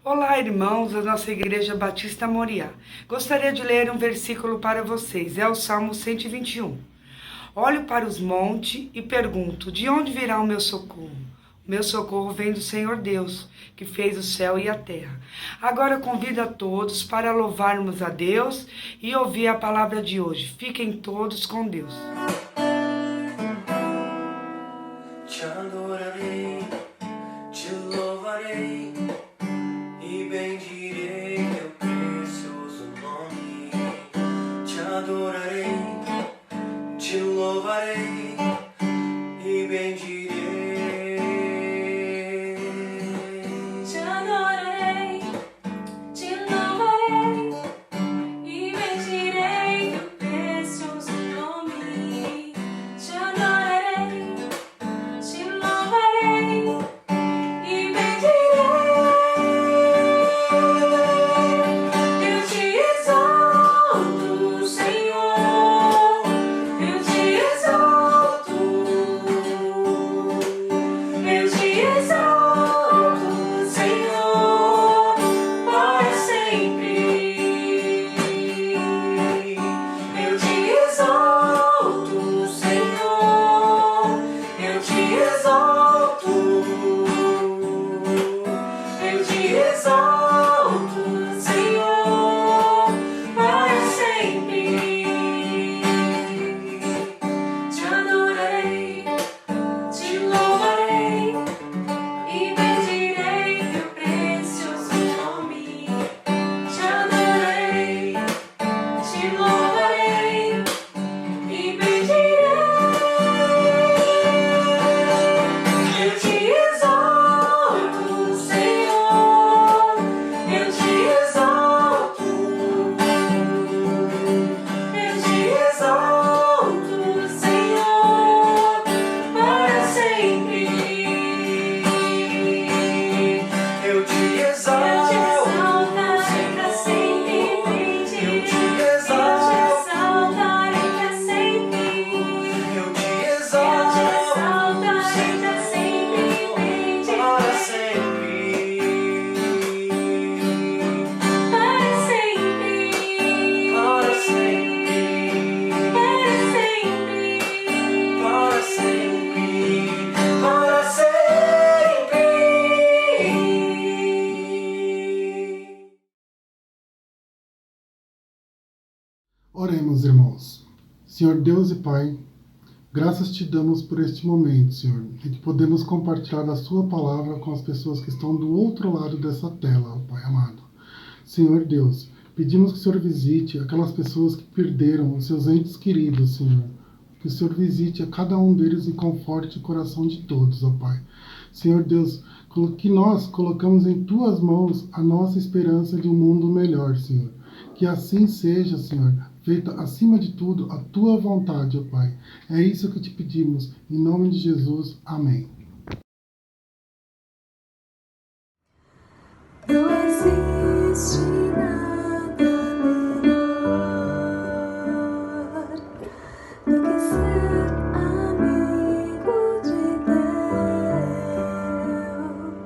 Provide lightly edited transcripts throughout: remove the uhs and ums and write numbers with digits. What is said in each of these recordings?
Olá, irmãos da nossa Igreja Batista Moriá. Gostaria de ler um versículo para vocês. É o Salmo 121. Olho para os montes e pergunto: de onde virá o meu socorro? O meu socorro vem do Senhor Deus, que fez o céu e a terra. Agora convido a todos para louvarmos a Deus e ouvir a palavra de hoje. Fiquem todos com Deus. Te adorarei, te louvarei e bendirei teu precioso nome. Te adorarei, te louvarei e bendirei. Te adorarei, te louvarei e bendirei teu precioso nome. Te adorarei, te louvarei e bendirei. Eu te exalto, Senhor, eu te exalto. Eu te exalto, Senhor, para sempre. Eu te exalto, Senhor, eu te exalto. Eu te exalto, Senhor, para sempre. Te adorarei, te louvarei e bendirei teu precioso nome. Te adorarei, te louvarei e bendirei. Eu te exalto, Senhor, eu te exalto. Eu te exalto, Senhor, para sempre. Eu te Eu te exalto, exaltarei para sempre. Eu te Eu te exaltarei para sempre. eu te Eu te exalto, exaltarei para sempre. para sempre, Para sempre. para sempre, Para sempre. para sempre, para sempre. Oremos, irmãos. Senhor Deus e Pai, graças te damos por este momento, Senhor, em que podemos compartilhar a sua palavra com as pessoas que estão do outro lado dessa tela, ó Pai amado. Senhor Deus, pedimos que o Senhor visite aquelas pessoas que perderam os seus entes queridos, Senhor. Que o Senhor visite a cada um deles e conforte o coração de todos, ó Pai. Senhor Deus, que nós colocamos em Tuas mãos a nossa esperança de um mundo melhor, Senhor. Que assim seja, Senhor, feita acima de tudo a Tua vontade, ó Pai. É isso que te pedimos, em nome de Jesus. Amém. Não existe nada melhor do que ser amigo de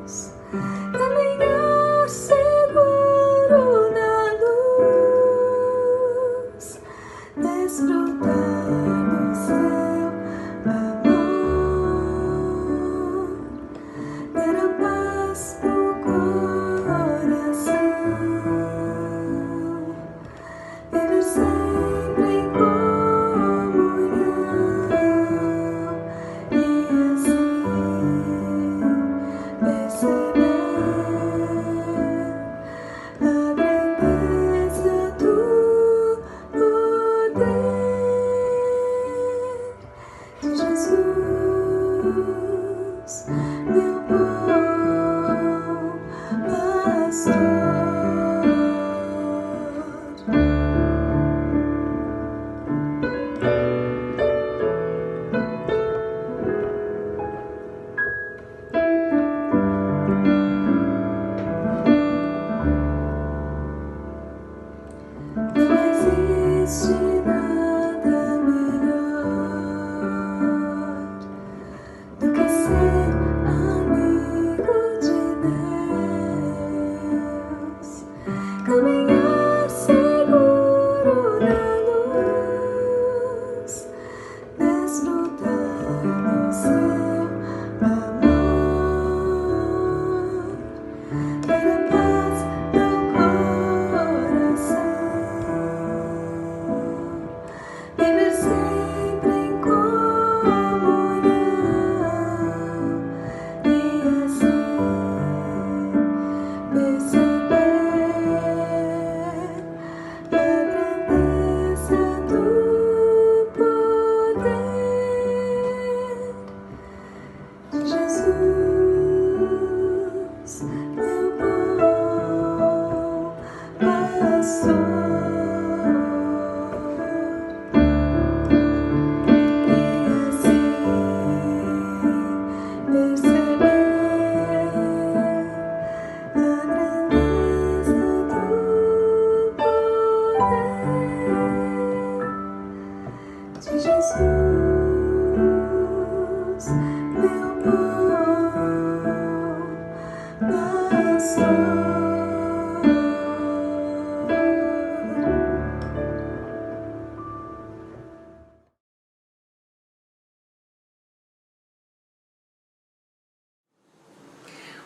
Deus, caminhar seguro na luz, desfrutar do seu amor, ter a paz no coração, viver sempre em comunhão e assim perceber a grandeza do poder de Jesus, meu bom pastor. Não existe nada melhor do que ser amigo.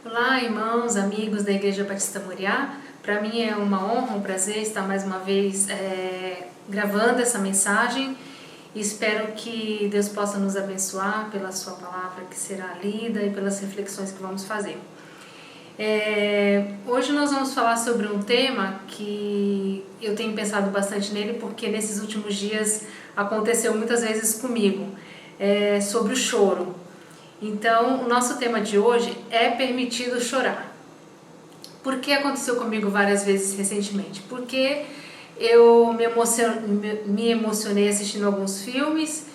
Olá, irmãos, amigos da Igreja Batista Moriá. Para mim é uma honra, um prazer estar mais uma vez gravando essa mensagem. Espero que Deus possa nos abençoar pela sua palavra que será lida e pelas reflexões que vamos fazer. Hoje nós vamos falar sobre um tema que eu tenho pensado bastante nele porque nesses últimos dias aconteceu muitas vezes comigo, sobre o choro. Então, o nosso tema de hoje é permitido chorar. Por que aconteceu comigo várias vezes recentemente? Porque eu me emocionei assistindo alguns filmes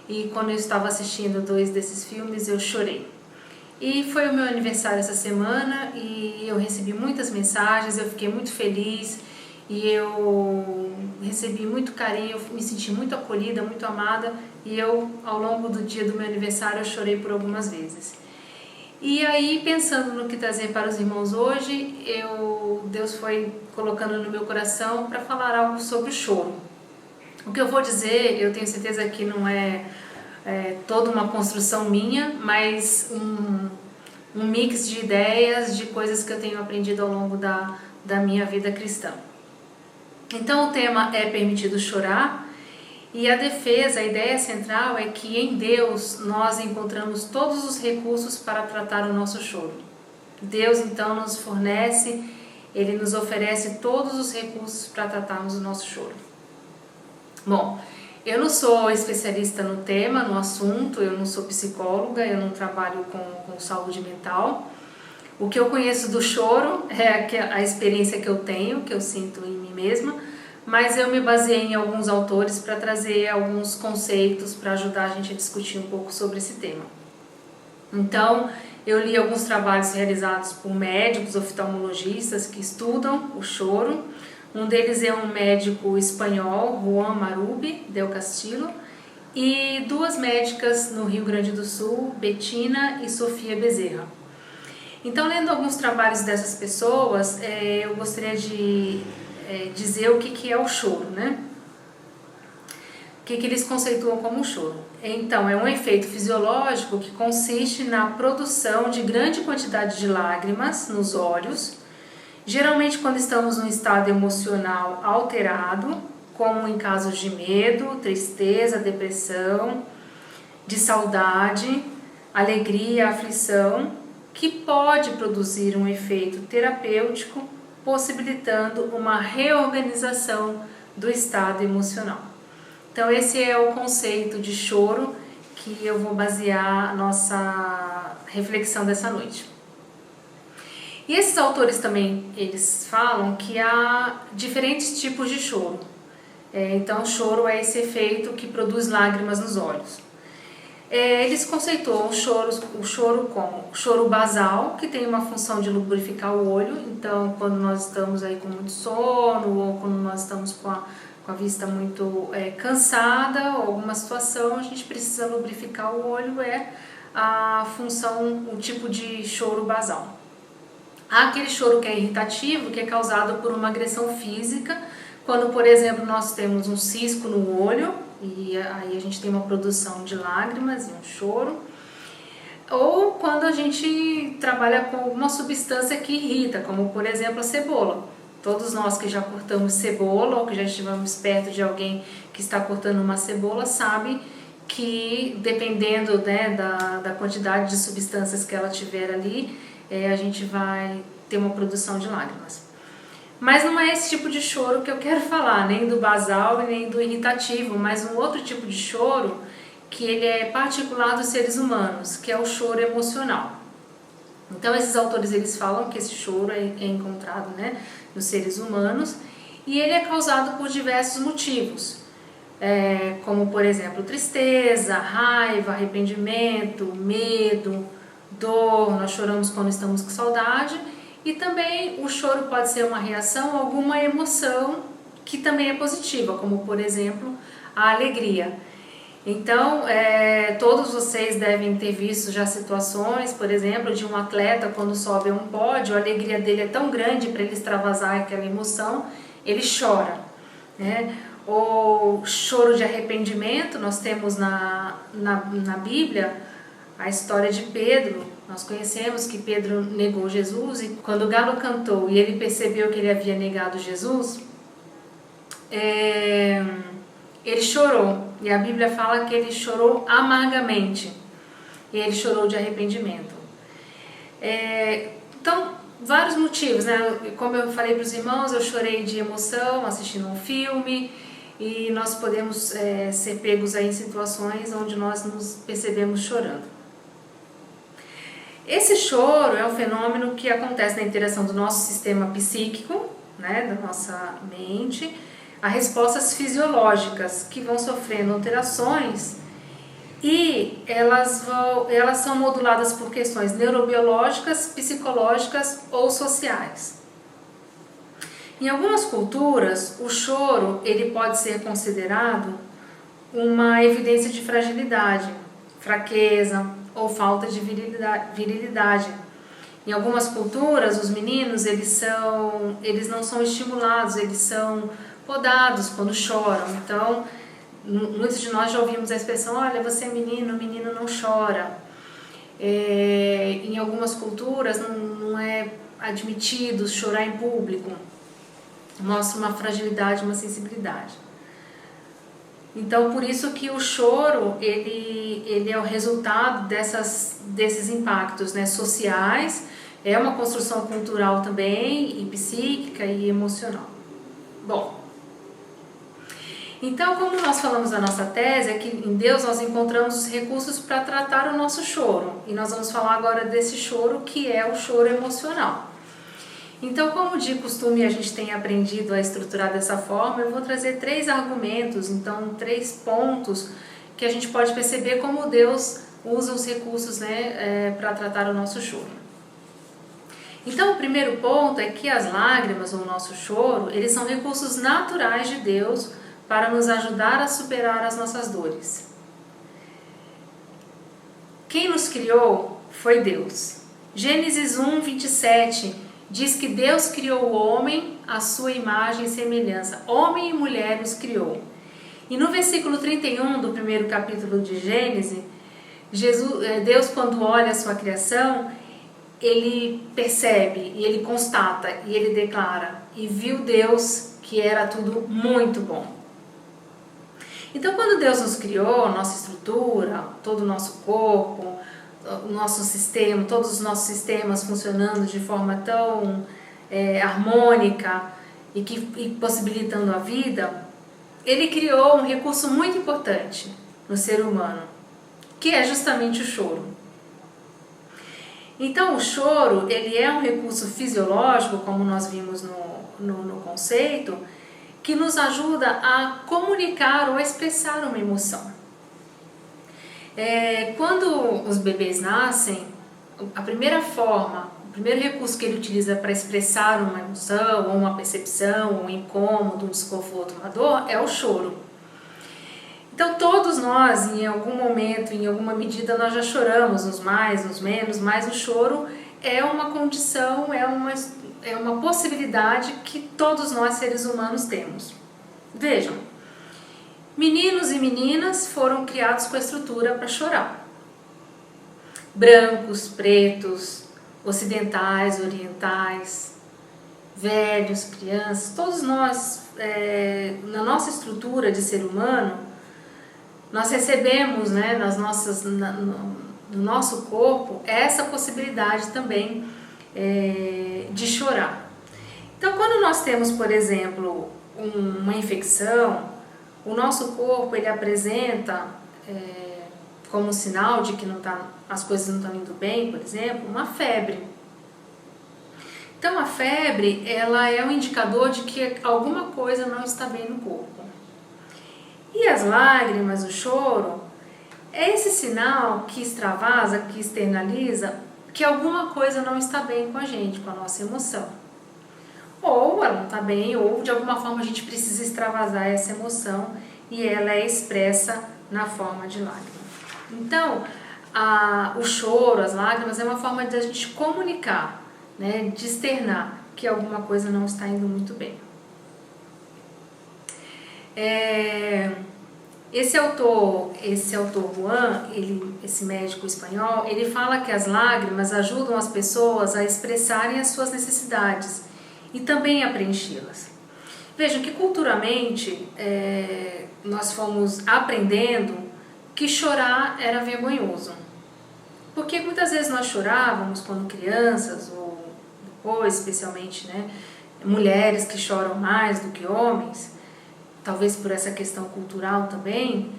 e quando eu estava assistindo 2 desses filmes eu chorei. E foi o meu aniversário essa semana e eu recebi muitas mensagens, eu fiquei muito feliz e eu recebi muito carinho, eu me senti muito acolhida, muito amada e eu, ao longo do dia do meu aniversário, eu chorei por algumas vezes. E aí, pensando no que trazer para os irmãos hoje, Deus foi colocando no meu coração para falar algo sobre o choro. O que eu vou dizer, eu tenho certeza que não é toda uma construção minha, mas um mix de ideias, de coisas que eu tenho aprendido ao longo da minha vida cristã. Então o tema é permitido chorar e a defesa, a ideia central é que em Deus nós encontramos todos os recursos para tratar o nosso choro. Deus então nos fornece, Ele nos oferece todos os recursos para tratarmos o nosso choro. Bom, eu não sou especialista no tema, no assunto, eu não sou psicóloga, eu não trabalho com saúde mental. O que eu conheço do choro é a experiência que eu tenho, que eu sinto em mim mesma, mas eu me baseei em alguns autores para trazer alguns conceitos para ajudar a gente a discutir um pouco sobre esse tema. Então, eu li alguns trabalhos realizados por médicos oftalmologistas que estudam o choro. Um deles é um médico espanhol, Juan Marubi del Castillo, e 2 médicas no Rio Grande do Sul, Bettina e Sofia Bezerra. Então, lendo alguns trabalhos dessas pessoas, eu gostaria de dizer o que é o choro, né? O que eles conceituam como choro. Então, é um efeito fisiológico que consiste na produção de grande quantidade de lágrimas nos olhos, geralmente quando estamos num estado emocional alterado, como em casos de medo, tristeza, depressão, de saudade, alegria, aflição, que pode produzir um efeito terapêutico, possibilitando uma reorganização do estado emocional. Então esse é o conceito de choro que eu vou basear a nossa reflexão dessa noite. E esses autores também, eles falam que há diferentes tipos de choro. Então o choro é esse efeito que produz lágrimas nos olhos. Eles conceituam o choro como choro basal, que tem uma função de lubrificar o olho. Então, quando nós estamos aí com muito sono ou quando nós estamos com a vista muito cansada ou alguma situação, a gente precisa lubrificar o olho, é a função, o tipo de choro basal. Há aquele choro que é irritativo, que é causado por uma agressão física, quando, por exemplo, nós temos um cisco no olho, e aí a gente tem uma produção de lágrimas e um choro, ou quando a gente trabalha com alguma substância que irrita, como por exemplo a cebola. Todos nós que já cortamos cebola ou que já estivemos perto de alguém que está cortando uma cebola sabe que dependendo, né, da quantidade de substâncias que ela tiver ali, a gente vai ter uma produção de lágrimas. Mas não é esse tipo de choro que eu quero falar, nem do basal e nem do irritativo, mas um outro tipo de choro que ele é particular dos seres humanos, que é o choro emocional. Então esses autores eles falam que esse choro é encontrado, né, nos seres humanos e ele é causado por diversos motivos, como por exemplo tristeza, raiva, arrependimento, medo, dor, nós choramos quando estamos com saudade. E também o choro pode ser uma reação a alguma emoção que também é positiva, como por exemplo a alegria. Então, todos vocês devem ter visto já situações, por exemplo, de um atleta quando sobe a um pódio, a alegria dele é tão grande para ele extravasar aquela emoção, ele chora, né? Ou choro de arrependimento, nós temos na Bíblia a história de Pedro. Nós conhecemos que Pedro negou Jesus e quando o galo cantou e ele percebeu que ele havia negado Jesus, ele chorou. E a Bíblia fala que ele chorou amargamente. E ele chorou de arrependimento. Então, vários motivos, né? Como eu falei para os irmãos, eu chorei de emoção assistindo um filme. E nós podemos ser pegos aí em situações onde nós nos percebemos chorando. Esse choro é um fenômeno que acontece na interação do nosso sistema psíquico, né, da nossa mente, a respostas fisiológicas que vão sofrendo alterações e elas são moduladas por questões neurobiológicas, psicológicas ou sociais. Em algumas culturas, o choro ele pode ser considerado uma evidência de fragilidade, fraqueza ou falta de virilidade. Em algumas culturas, os meninos eles não são estimulados, eles são podados quando choram. Então, muitos de nós já ouvimos a expressão: olha, você é menino, o menino não chora. Em algumas culturas não é admitido chorar em público. Mostra uma fragilidade, uma sensibilidade. Então, por isso que o choro ele é o resultado desses impactos, né, sociais, é uma construção cultural também, e psíquica e emocional. Bom, então, como nós falamos na nossa tese, é que em Deus nós encontramos os recursos para tratar o nosso choro. E nós vamos falar agora desse choro que é o choro emocional. Então, como de costume a gente tem aprendido a estruturar dessa forma, eu vou trazer 3 argumentos, então 3 pontos que a gente pode perceber como Deus usa os recursos, né, para tratar o nosso choro. Então, o primeiro ponto é que as lágrimas ou o nosso choro, eles são recursos naturais de Deus para nos ajudar a superar as nossas dores. Quem nos criou foi Deus. Gênesis 1, 27 diz que Deus criou o homem à sua imagem e semelhança. Homem e mulher os criou. E no versículo 31 do primeiro capítulo de Gênesis, Deus, quando olha a sua criação, ele percebe e ele constata e ele declara: e viu Deus que era tudo muito bom. Então, quando Deus nos criou, nossa estrutura, todo o nosso corpo, o nosso sistema, todos os nossos sistemas funcionando de forma tão harmônica e possibilitando a vida, ele criou um recurso muito importante no ser humano, que é justamente o choro. Então, o choro ele é um recurso fisiológico, como nós vimos no conceito, que nos ajuda a comunicar ou a expressar uma emoção. Quando os bebês nascem, a primeira forma, o primeiro recurso que ele utiliza para expressar uma emoção, ou uma percepção, um incômodo, um desconforto, uma dor, é o choro. Então todos nós, em algum momento, em alguma medida, nós já choramos, uns mais, uns menos, mas o choro é uma condição, é uma possibilidade que todos nós seres humanos temos. Vejam, meninos e meninas foram criados com a estrutura para chorar. Brancos, pretos, ocidentais, orientais, velhos, crianças, todos nós, na nossa estrutura de ser humano, nós recebemos, né, no nosso corpo essa possibilidade também de chorar. Então, quando nós temos, por exemplo, uma infecção, o nosso corpo ele apresenta como sinal de que as coisas não estão indo bem, por exemplo, uma febre. Então, a febre ela é um indicador de que alguma coisa não está bem no corpo. E as lágrimas, o choro, é esse sinal que extravasa, que externaliza, que alguma coisa não está bem com a gente, com a nossa emoção. Ou ela não está bem, ou de alguma forma a gente precisa extravasar essa emoção e ela é expressa na forma de lágrima. Então, o choro, as lágrimas, é uma forma de a gente comunicar, né, de externar que alguma coisa não está indo muito bem. Esse autor Juan, esse médico espanhol, ele fala que as lágrimas ajudam as pessoas a expressarem as suas necessidades e também a preenchê-las. Vejam que culturalmente nós fomos aprendendo que chorar era vergonhoso. Porque muitas vezes nós chorávamos quando crianças, ou depois, especialmente, né, mulheres que choram mais do que homens, talvez por essa questão cultural também,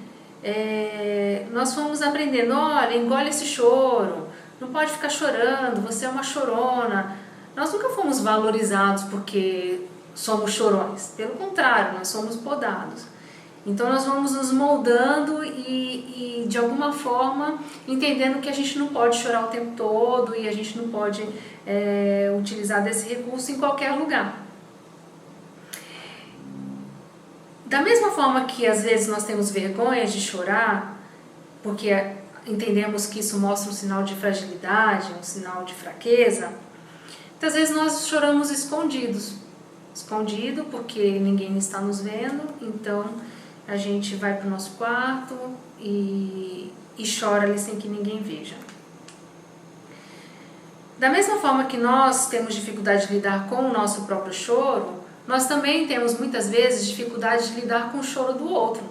nós fomos aprendendo, olha, engole esse choro, não pode ficar chorando, você é uma chorona. Nós nunca fomos valorizados porque somos chorões, pelo contrário, nós somos podados. Então nós vamos nos moldando e de alguma forma entendendo que a gente não pode chorar o tempo todo e a gente não pode utilizar desse recurso em qualquer lugar. Da mesma forma que às vezes nós temos vergonha de chorar, porque entendemos que isso mostra um sinal de fragilidade, um sinal de fraqueza, muitas vezes nós choramos escondido porque ninguém está nos vendo, então a gente vai para o nosso quarto e chora ali sem que ninguém veja. Da mesma forma que nós temos dificuldade de lidar com o nosso próprio choro, nós também temos muitas vezes dificuldade de lidar com o choro do outro.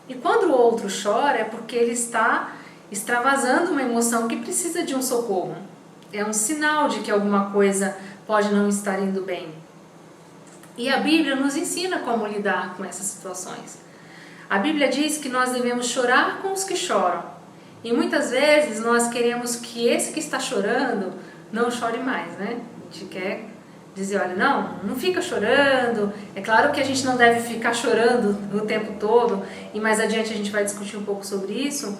E quando o outro chora é porque ele está extravasando uma emoção que precisa de um socorro. É um sinal de que alguma coisa pode não estar indo bem. E a Bíblia nos ensina como lidar com essas situações. A Bíblia diz que nós devemos chorar com os que choram. E muitas vezes nós queremos que esse que está chorando não chore mais, né? A gente quer dizer, olha, não fica chorando. É claro que a gente não deve ficar chorando o tempo todo, e mais adiante a gente vai discutir um pouco sobre isso,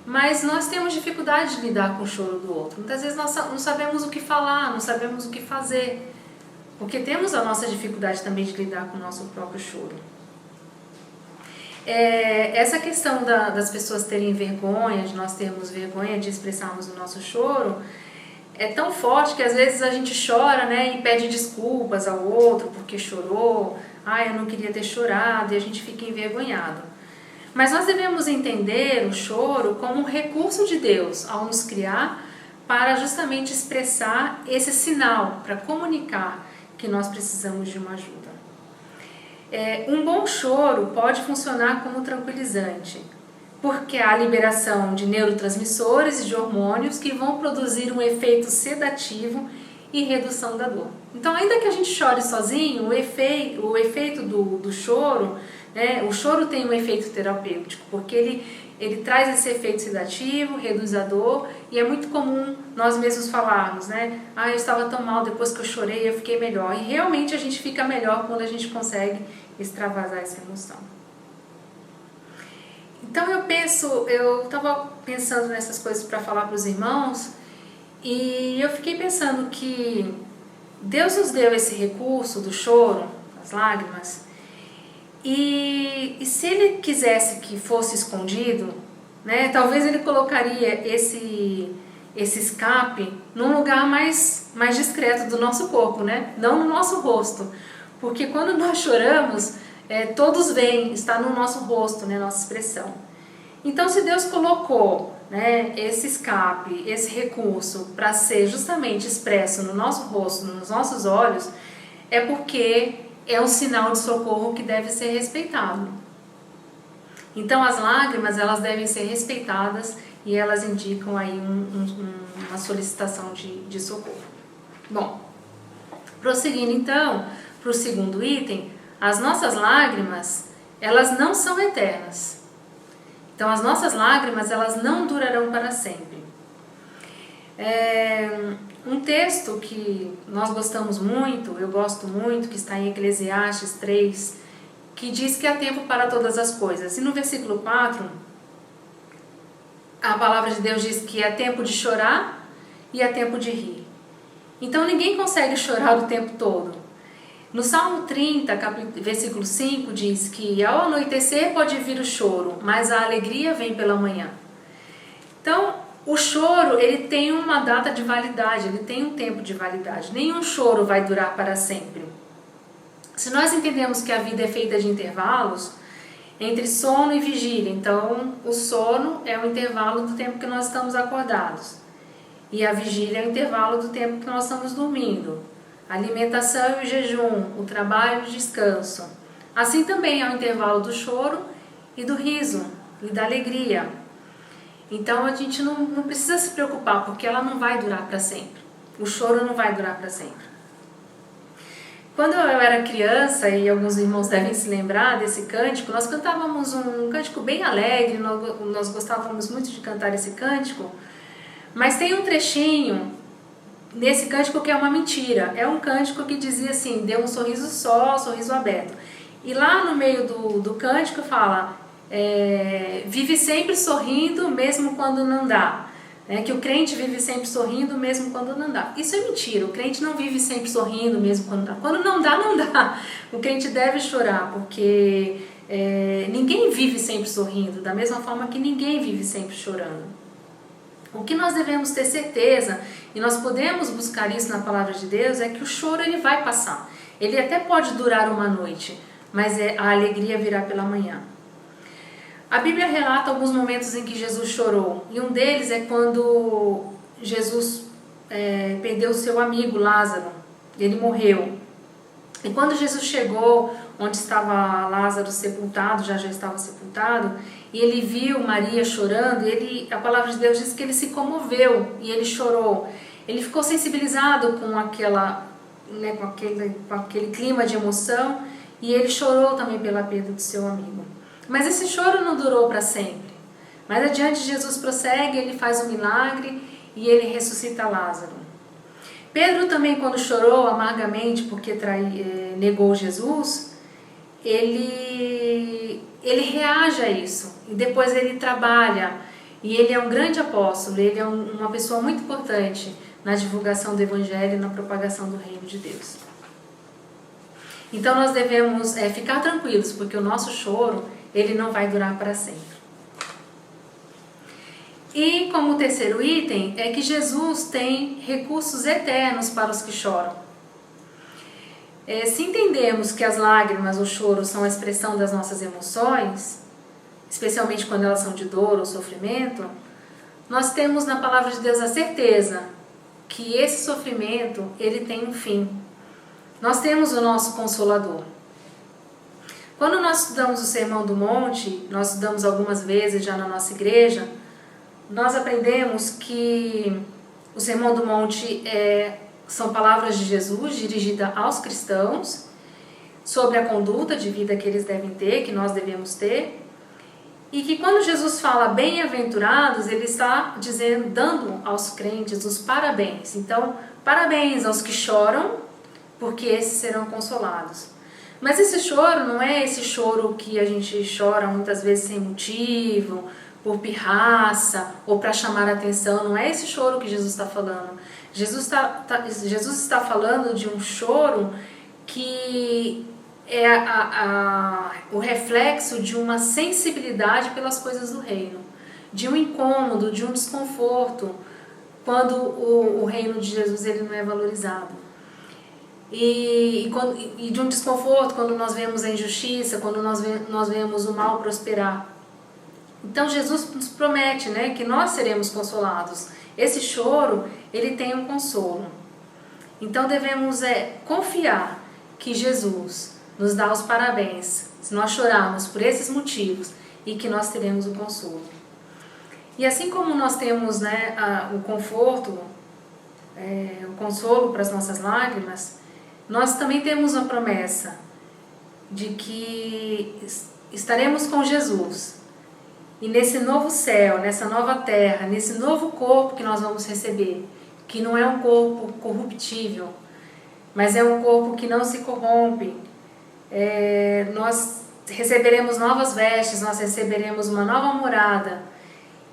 mas nós temos dificuldade de lidar com o choro do outro. Muitas vezes nós não sabemos o que falar, não sabemos o que fazer, porque temos a nossa dificuldade também de lidar com o nosso próprio choro. Essa questão das pessoas terem vergonha, de nós termos vergonha de expressarmos o nosso choro, é tão forte que às vezes a gente chora, né, e pede desculpas ao outro porque chorou, eu não queria ter chorado, e a gente fica envergonhado. Mas nós devemos entender o choro como um recurso de Deus ao nos criar para justamente expressar esse sinal, para comunicar que nós precisamos de uma ajuda. Um bom choro pode funcionar como tranquilizante, porque há a liberação de neurotransmissores e de hormônios que vão produzir um efeito sedativo e redução da dor. Então, ainda que a gente chore sozinho, o efeito do choro, né, o choro tem um efeito terapêutico, porque ele traz esse efeito sedativo, reduz a dor, e é muito comum nós mesmos falarmos, né? Eu estava tão mal, depois que eu chorei, eu fiquei melhor. E realmente a gente fica melhor quando a gente consegue extravasar essa emoção. Então eu estava pensando nessas coisas para falar para os irmãos, e eu fiquei pensando que Deus nos deu esse recurso do choro, das lágrimas, e se Ele quisesse que fosse escondido, né, talvez Ele colocaria esse escape num lugar mais discreto do nosso corpo, né, não no nosso rosto, porque quando nós choramos, todos veem, está no nosso rosto, né, nossa expressão. Então, se Deus colocou, né, esse escape, esse recurso para ser justamente expresso no nosso rosto, nos nossos olhos, é porque é um sinal de socorro que deve ser respeitado. Então, as lágrimas, elas devem ser respeitadas e elas indicam aí uma solicitação de socorro. Bom, prosseguindo então para o segundo item, as nossas lágrimas, elas não são eternas. Então, as nossas lágrimas, elas não durarão para sempre. Um texto que nós gostamos muito, eu gosto muito, que está em Eclesiastes 3, que diz que há tempo para todas as coisas. E no versículo 4, a palavra de Deus diz que há tempo de chorar e há tempo de rir. Então, ninguém consegue chorar o tempo todo. No Salmo 30, versículo 5, diz que ao anoitecer pode vir o choro, mas a alegria vem pela manhã. Então, o choro, ele tem uma data de validade, ele tem um tempo de validade. Nenhum choro vai durar para sempre. Se nós entendemos que a vida é feita de intervalos, entre sono e vigília, então o sono é o intervalo do tempo que nós estamos acordados. E a vigília é o intervalo do tempo que nós estamos dormindo. A alimentação e o jejum, o trabalho e o descanso. Assim também é o intervalo do choro e do riso e da alegria. Então a gente não precisa se preocupar, porque ela não vai durar para sempre. O choro não vai durar para sempre. Quando eu era criança, e alguns irmãos devem se lembrar desse cântico, nós cantávamos um cântico bem alegre, nós gostávamos muito de cantar esse cântico, mas tem um trechinho nesse cântico que é uma mentira. É um cântico que dizia assim, dê um sorriso só, sorriso aberto. E lá no meio do cântico fala, vive sempre sorrindo mesmo quando não dá. Que o crente vive sempre sorrindo mesmo quando não dá. Isso é mentira, o crente não vive sempre sorrindo mesmo quando dá. Quando não dá, não dá. O crente deve chorar, porque ninguém vive sempre sorrindo, da mesma forma que ninguém vive sempre chorando. O que nós devemos ter certeza, e nós podemos buscar isso na palavra de Deus, é que o choro ele vai passar. Ele até pode durar uma noite, mas a alegria virá pela manhã. A Bíblia relata alguns momentos em que Jesus chorou, e um deles é quando Jesus perdeu o seu amigo Lázaro, ele morreu. E quando Jesus chegou onde estava Lázaro sepultado, já estava sepultado, e ele viu Maria chorando, a palavra de Deus diz que ele se comoveu e ele chorou. Ele ficou sensibilizado com aquele clima de emoção, e ele chorou também pela perda do seu amigo. Mas esse choro não durou para sempre. Mais adiante Jesus prossegue, ele faz um milagre e ele ressuscita Lázaro. Pedro também, quando chorou amargamente porque negou Jesus, ele reage a isso. E depois ele trabalha, e ele é um grande apóstolo, ele é uma pessoa muito importante na divulgação do Evangelho e na propagação do Reino de Deus. Então nós devemos ficar tranquilos, porque o nosso choro ele não vai durar para sempre. E como terceiro item, é que Jesus tem recursos eternos para os que choram. Se entendemos que as lágrimas, o choro, são a expressão das nossas emoções, especialmente quando elas são de dor ou sofrimento, nós temos na palavra de Deus a certeza que esse sofrimento ele tem um fim. Nós temos o nosso Consolador. Quando nós estudamos o Sermão do Monte, nós estudamos algumas vezes já na nossa igreja, nós aprendemos que o Sermão do Monte são palavras de Jesus dirigidas aos cristãos sobre a conduta de vida que eles devem ter, que nós devemos ter, e que quando Jesus fala bem-aventurados, ele está dando aos crentes os parabéns. Então, parabéns aos que choram, porque esses serão consolados. Mas esse choro não é esse choro que a gente chora muitas vezes sem motivo, por pirraça ou para chamar a atenção. Não é esse choro que Jesus está falando. Jesus está falando de um choro que é o reflexo de uma sensibilidade pelas coisas do reino, de um incômodo, de um desconforto, quando o reino de Jesus ele não é valorizado. E de um desconforto quando nós vemos a injustiça, quando nós vemos o mal prosperar. Então Jesus nos promete, que nós seremos consolados. Esse choro, ele tem um consolo. Então devemos confiar que Jesus nos dá os parabéns, se nós chorarmos por esses motivos, e que nós teremos o consolo. E assim como nós temos o conforto, o consolo para as nossas lágrimas, nós também temos uma promessa de que estaremos com Jesus. E nesse novo céu, nessa nova terra, nesse novo corpo que nós vamos receber, que não é um corpo corruptível, mas é um corpo que não se corrompe, nós receberemos novas vestes, nós receberemos uma nova morada.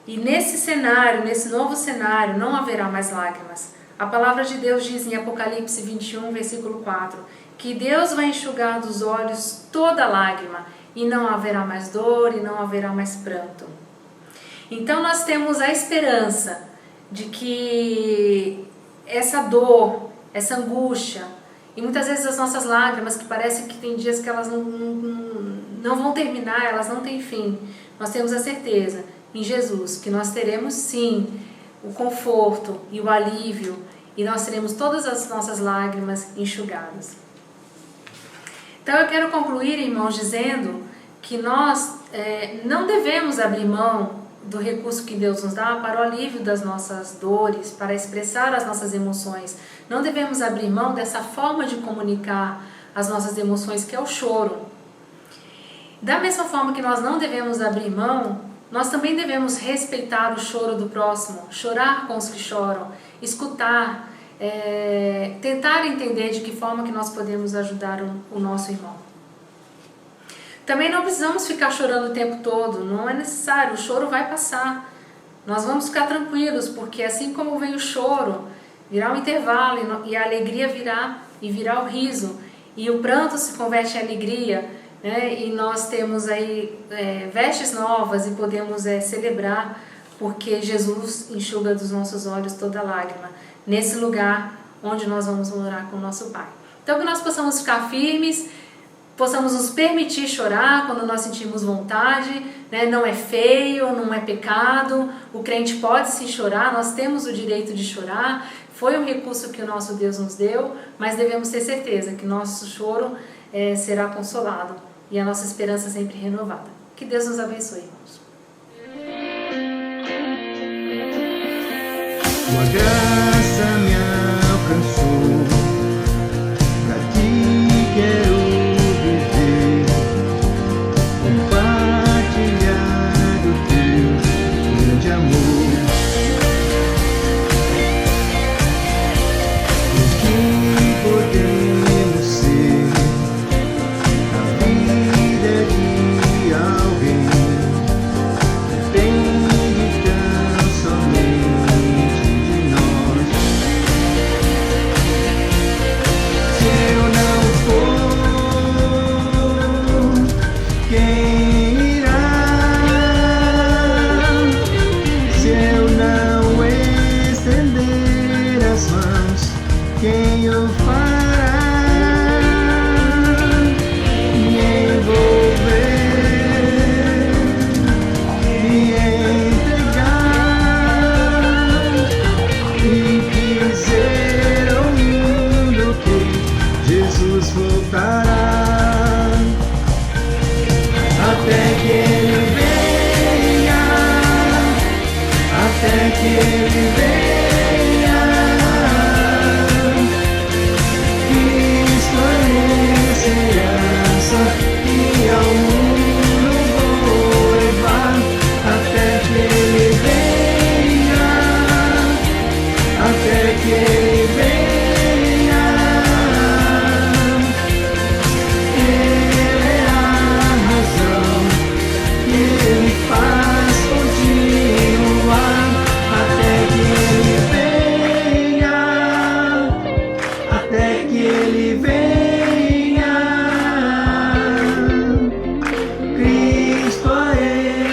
E nesse cenário, nesse novo cenário, não haverá mais lágrimas, A palavra de Deus diz em Apocalipse 21, versículo 4, que Deus vai enxugar dos olhos toda lágrima, e não haverá mais dor, e não haverá mais pranto. Então nós temos a esperança de que essa dor, essa angústia, e muitas vezes as nossas lágrimas, que parece que tem dias que elas não vão terminar, elas não têm fim. Nós temos a certeza em Jesus que nós teremos sim o conforto e o alívio, e nós teremos todas as nossas lágrimas enxugadas. Então eu quero concluir, irmãos, dizendo que nós não devemos abrir mão do recurso que Deus nos dá para o alívio das nossas dores, para expressar as nossas emoções. Não devemos abrir mão dessa forma de comunicar as nossas emoções, que é o choro. Da mesma forma que nós não devemos abrir mão, nós também devemos respeitar o choro do próximo, chorar com os que choram, escutar, tentar entender de que forma que nós podemos ajudar o nosso irmão. Também não precisamos ficar chorando o tempo todo, não é necessário, o choro vai passar. Nós vamos ficar tranquilos, porque assim como vem o choro, virá um intervalo e a alegria virá, e virá o riso, e o pranto se converte em alegria, né? E nós temos aí vestes novas e podemos celebrar, porque Jesus enxuga dos nossos olhos toda lágrima, nesse lugar onde nós vamos morar com o nosso Pai. Então que nós possamos ficar firmes, possamos nos permitir chorar quando nós sentimos vontade, né? Não é feio, não é pecado, o crente pode sim chorar, nós temos o direito de chorar, foi um recurso que o nosso Deus nos deu, mas devemos ter certeza que nosso choro será consolado e a nossa esperança sempre renovada. Que Deus nos abençoe, irmãos. Tua graça me alcançou, pra ti quero viver, compartilhar o teu grande amor. O que podemos ser, a vida de alguém depende tão somente de nós. Se eu não for, quem irá? Se eu não estender as mãos, quem o fará? Me envolver, me entregar e dizer ao mundo que Jesus voltará, até que ele venha, até que ele venha. Cristo é esperança que ao mundo vou levar, até que ele venha, até que ele venha. Ele é a razão que me faz continuar, até que ele venha, até que ele venha. Cristo a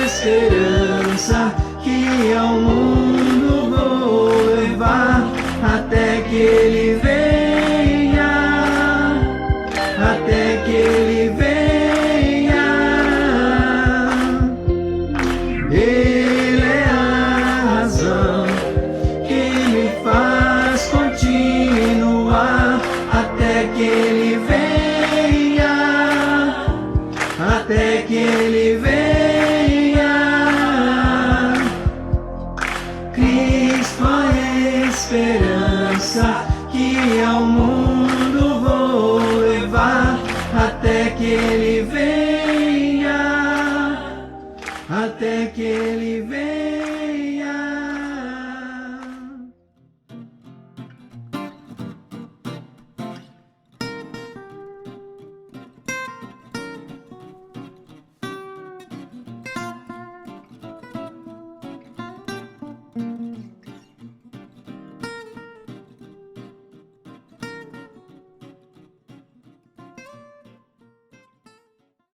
esperança que ao mundo vou levar, até que ele venha, até que ele venha. Ele é a razão que me faz continuar, até que ele venha, até que ele venha. Cristo a esperança que ao mundo